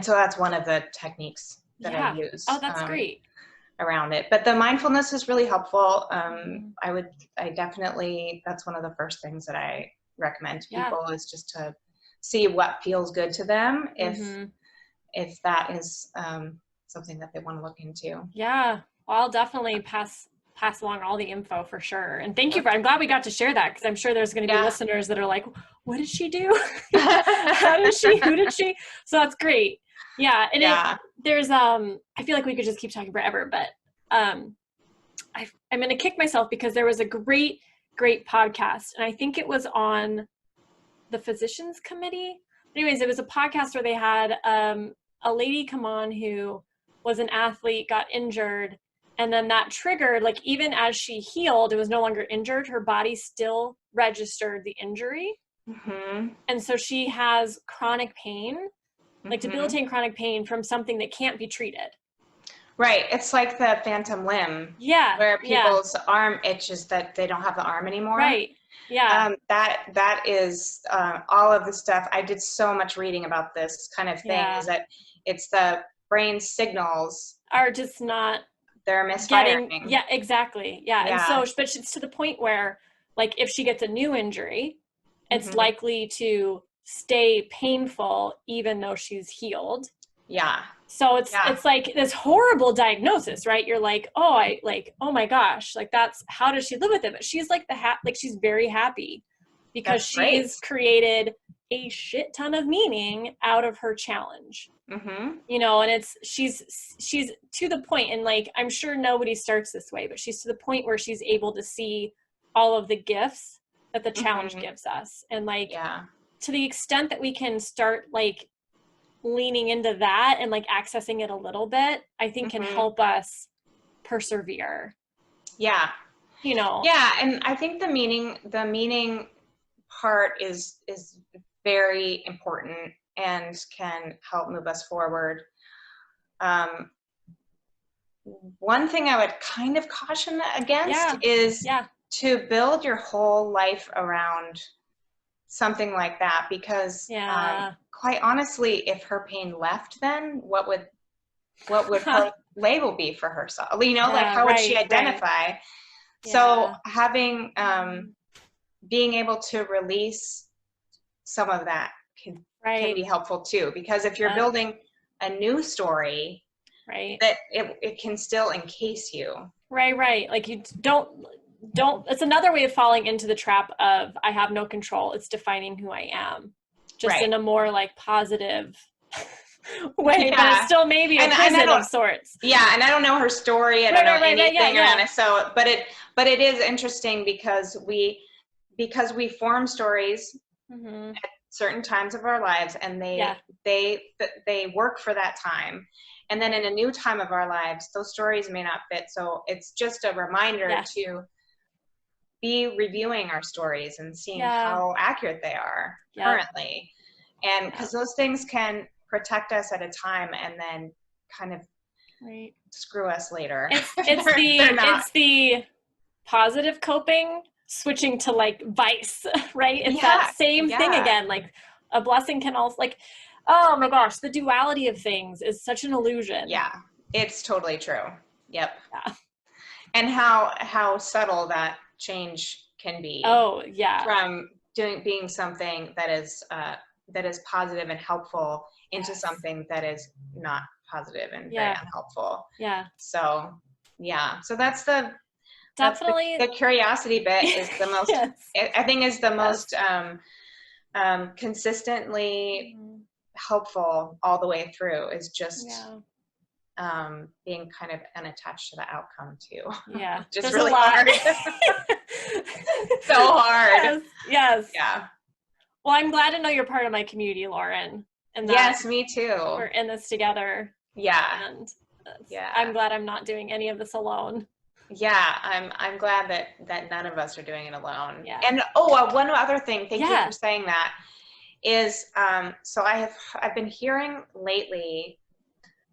so that's one of the techniques that I use. Oh, that's great. Around it. But the mindfulness is really helpful. I definitely, that's one of the first things that I recommend to people is just to see what feels good to them, if that is something that they want to look into. Yeah. Well, I'll definitely pass along all the info for sure. And thank you I'm glad we got to share that, because I'm sure there's going to be listeners that are like, what did she do? How did she? Who did she? So that's great. Yeah. And there's I feel like we could just keep talking forever, but I'm going to kick myself because there was a great podcast, and I think it was on the Physicians Committee. Anyways, it was a podcast where they had a lady come on who was an athlete, got injured, and then that triggered, like, even as she healed, it was no longer injured. Her body still registered the injury. And so she has chronic pain, like debilitating chronic pain from something that can't be treated. Right. It's like the phantom limb Yeah. where Yeah. people's arm itches that they don't have the arm anymore. Right. Yeah. That is all of the stuff. I did so much reading about this kind of thing, is Yeah. that it's the brain signals, Are just not they're getting, misfiring. yeah, exactly. Yeah. And Yeah. so, but it's to the point where, like, if she gets a new injury, it's Mhm. likely to stay painful even though she's healed. Yeah. So Yeah. it's like this horrible diagnosis, right? You're like, oh my gosh, like that's, how does she live with it? But she's like like she's very happy because That's great. she's created a shit ton of meaning out of her challenge. Mhm. You know, and it's she's to the point, and like I'm sure nobody starts this way, but she's to the point where she's able to see all of the gifts that the challenge Mhm. gives us. And like, Yeah. to the extent that we can start like leaning into that and like accessing it a little bit, I think can Mhm. help us persevere. Yeah. You know. Yeah, and I think the meaning part is very important and can help move us forward. Um, one thing I would kind of caution against Yeah. is Yeah. to build your whole life around something like that, because Yeah. quite honestly, if her pain left, then what would her label be for herself? You know, like Yeah, how would she right. identify? So Yeah. having being able to release some of that can Right. be helpful too, because if you're Yeah. building a new story, Right. that it can still encase you. Right. Like you don't, it's another way of falling into the trap of I have no control. It's defining who I am, just Right. in a more like positive way, but Yeah. it's still maybe a And I prison don't, of sorts. yeah, and I don't know her story. I don't know anything around Yeah. it. So, but it is interesting because we form stories Mm-hmm. at certain times of our lives, and Yeah. they work for that time. And then in a new time of our lives, those stories may not fit. So it's just a reminder Yeah. to be reviewing our stories and seeing Yeah. how accurate they are Yep. currently. And because those things can protect us at a time and then kind of Right. screw us later. It's the positive coping switching to like vice, right? It's that same thing again. Like a blessing can also, like, oh my gosh, the duality of things is such an illusion. Yeah, it's totally true. Yep. Yeah. And how subtle that change can be. Oh yeah. From being something that is positive and helpful into something that is not positive and very unhelpful. Yeah. So yeah. So that's definitely the curiosity bit is the most I think is the most consistently helpful all the way through, is just being kind of unattached to the outcome too. Yeah. Just really hard. So hard. Yes. Yeah. Well, I'm glad to know you're part of my community, Lauren. And yes, me too. We're in this together. Yeah. And I'm glad I'm not doing any of this alone. Yeah, I'm glad that none of us are doing it alone. Yeah. And one other thing, thank you for saying that, is so I've been hearing lately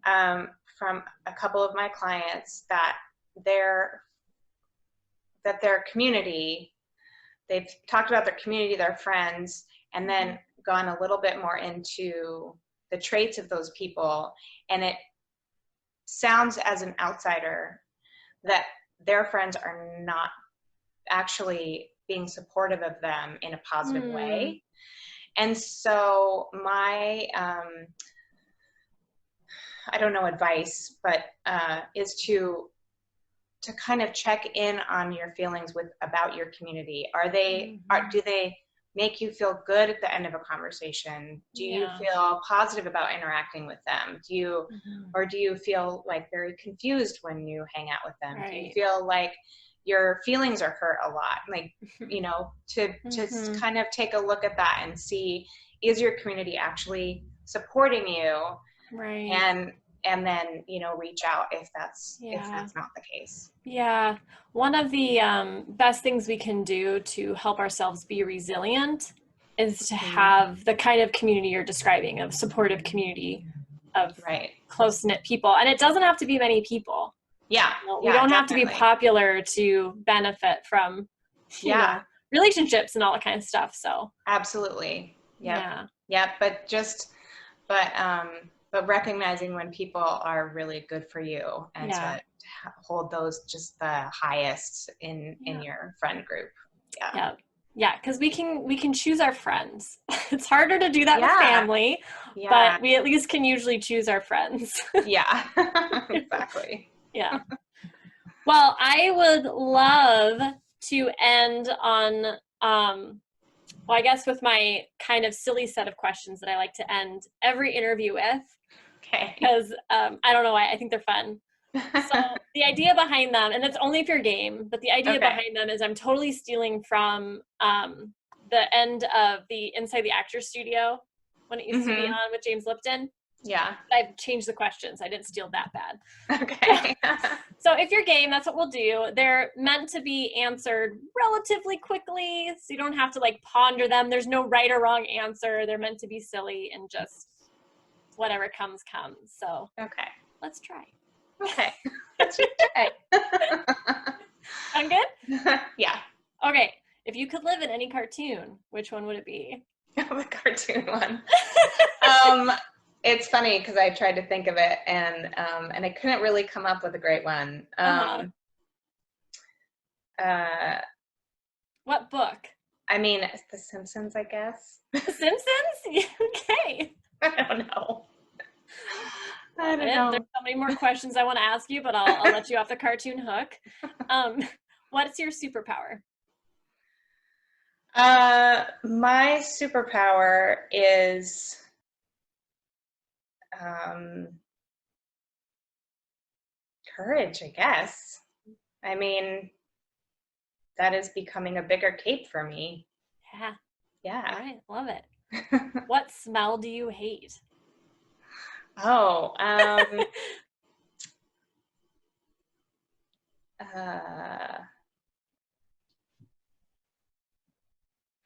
from a couple of my clients that their community, they've talked about their community, their friends, and then gone a little bit more into the traits of those people, and it sounds as an outsider that their friends are not actually being supportive of them in a positive way. And so my I don't know advice, but is to kind of check in on your feelings about your community. Do they make you feel good at the end of a conversation? Do you feel positive about interacting with them? Or do you feel like very confused when you hang out with them? Do you feel like your feelings are hurt a lot? Like, you know, to just kind of take a look at that and see, is your community actually supporting you? Right. And then, you know, reach out if that's not the case. Yeah. One of the best things we can do to help ourselves be resilient is to have the kind of community you're describing, of supportive community of close-knit people. And it doesn't have to be many people. Yeah. We don't have to be popular to benefit from, you know, relationships and all that kind of stuff. So absolutely. Yeah. But recognizing when people are really good for you and to hold those just the highest in your friend group. Yeah, because we can choose our friends. It's harder to do that with family, but we at least can usually choose our friends. Yeah, exactly. Yeah. Well, I would love to end on, well, I guess with my kind of silly set of questions that I like to end every interview with. Okay. Because I don't know why, I think they're fun. So the idea behind them, and it's only if you're game, but the idea behind them is I'm totally stealing from the end of the Inside the Actors Studio when it used to be on with James Lipton. Yeah. I've changed the questions. I didn't steal that bad. Okay. So if you're game, that's what we'll do. They're meant to be answered relatively quickly, so you don't have to like ponder them. There's no right or wrong answer. They're meant to be silly and just whatever comes. So let's try. Okay. Let's try. Sound good? Yeah. Okay. If you could live in any cartoon, which one would it be? The cartoon one. It's funny because I tried to think of it and I couldn't really come up with a great one. What book? I mean, The Simpsons, I guess. The Simpsons? Okay. I don't know. There's so many more questions I want to ask you, but I'll let you off the cartoon hook. What's your superpower? My superpower is courage, I guess. I mean, that is becoming a bigger cape for me. Yeah. All right, love it. What smell do you hate? Oh, I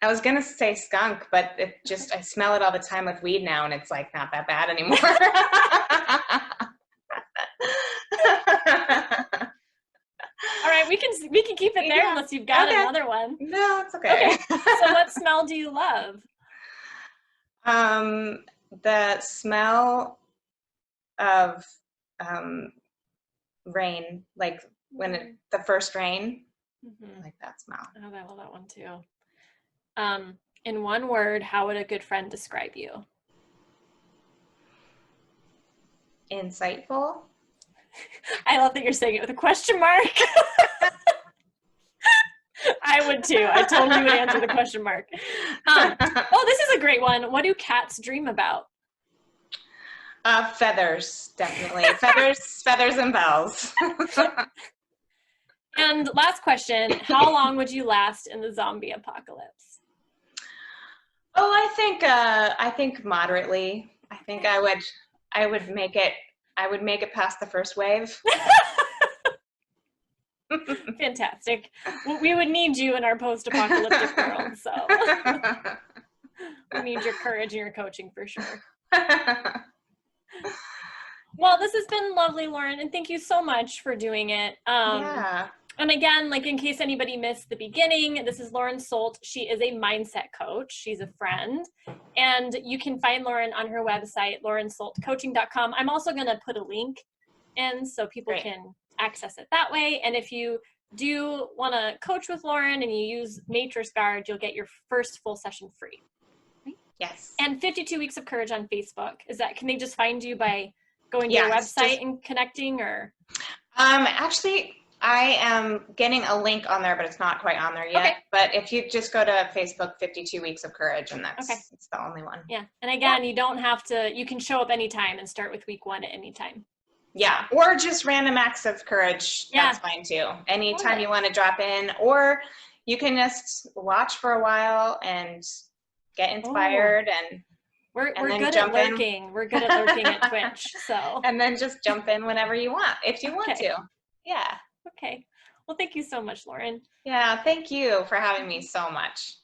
was gonna say skunk, but I smell it all the time with weed now, and it's like not that bad anymore. All right, we can keep it there unless you've got another one. No, it's okay. So what smell do you love? The smell of rain, like when the first rain, like that smell. Oh, I love that one too. In one word, how would a good friend describe you? Insightful. I love that you're saying it with a question mark. I would too. I totally would answer the question mark. Oh, this is a great one. What do cats dream about? Feathers, definitely. feathers and bells. And last question, how long would you last in the zombie apocalypse? Oh, I think moderately. I think I would make it past the first wave. Fantastic. Well, we would need you in our post-apocalyptic world, so we need your courage and your coaching for sure. Well, this has been lovely, Lauren, and thank you so much for doing it. And again, like in case anybody missed the beginning, this is Lauren Sult. She is a mindset coach. She's a friend. And you can find Lauren on her website, laurensultcoaching.com. I'm also going to put a link in so people can access it that way. And if you do want to coach with Lauren and you use Matrix Guard, you'll get your first full session free. Right? Yes. And 52 Weeks of Courage on Facebook. Can they just find you by going to your website and connecting, or? Actually, I am getting a link on there, but it's not quite on there yet. But if you just go to Facebook, 52 Weeks of Courage, and it's the only one. Yeah. And again, you don't have to, you can show up anytime and start with week 1 at any time. Yeah. Or just random acts of courage. That's fine too. Anytime you want to drop in, or you can just watch for a while and get inspired and we're good at lurking. We're good at lurking at Twitch. So. And then just jump in whenever you want, if you want to. Yeah. Okay. Well, thank you so much, Lauren. Yeah. Thank you for having me so much.